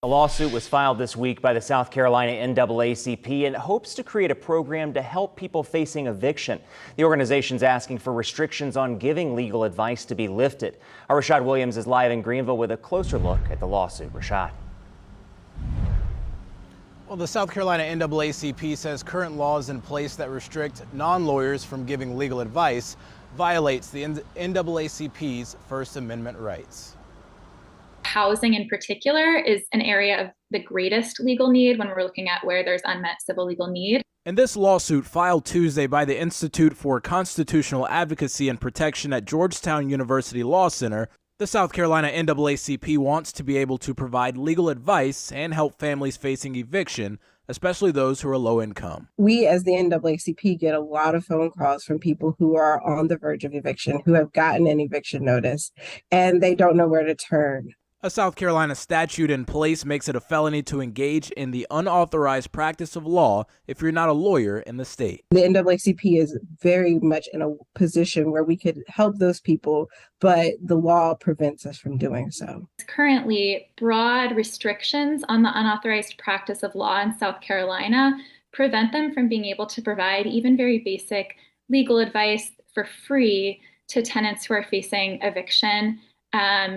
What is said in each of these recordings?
A lawsuit was filed this week by the South Carolina NAACP and hopes to create a program to help people facing eviction. The organization's asking for restrictions on giving legal advice to be lifted. Our Rashad Williams is live in Greenville with a closer look at the lawsuit. Rashad. Well, the South Carolina NAACP says current laws in place that restrict non-lawyers from giving legal advice violates the NAACP's First Amendment rights. Housing in particular is an area of the greatest legal need when we're looking at where there's unmet civil legal need. In this lawsuit filed Tuesday by the Institute for Constitutional Advocacy and Protection at Georgetown University Law Center, the South Carolina NAACP wants to be able to provide legal advice and help families facing eviction, especially those who are low income. We as the NAACP get a lot of phone calls from people who are on the verge of eviction, who have gotten an eviction notice, and they don't know where to turn. A South Carolina statute in place makes it a felony to engage in the unauthorized practice of law if you're not a lawyer in the state. The NAACP is very much in a position where we could help those people, but the law prevents us from doing so. Currently, broad restrictions on the unauthorized practice of law in South Carolina prevent them from being able to provide even very basic legal advice for free to tenants who are facing eviction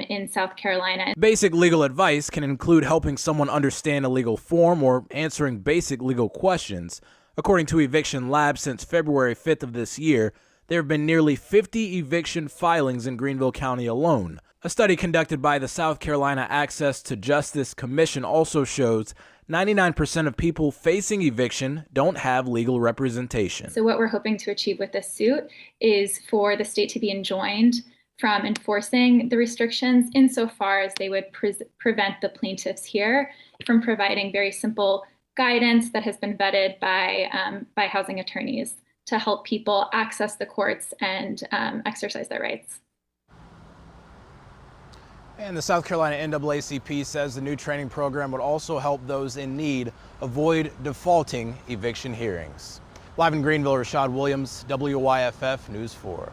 in South Carolina. Basic legal advice can include helping someone understand a legal form or answering basic legal questions. According to Eviction Lab, since February 5th of this year, there have been nearly 50 eviction filings in Greenville County alone. A study conducted by the South Carolina Access to Justice Commission also shows 99% of people facing eviction don't have legal representation. So what we're hoping to achieve with this suit is for the state to be enjoined from enforcing the restrictions insofar as they would prevent the plaintiffs here from providing very simple guidance that has been vetted by housing attorneys to help people access the courts and exercise their rights. And the South Carolina NAACP says the new training program would also help those in need avoid defaulting eviction hearings. Live in Greenville, Rashad Williams, WYFF News 4.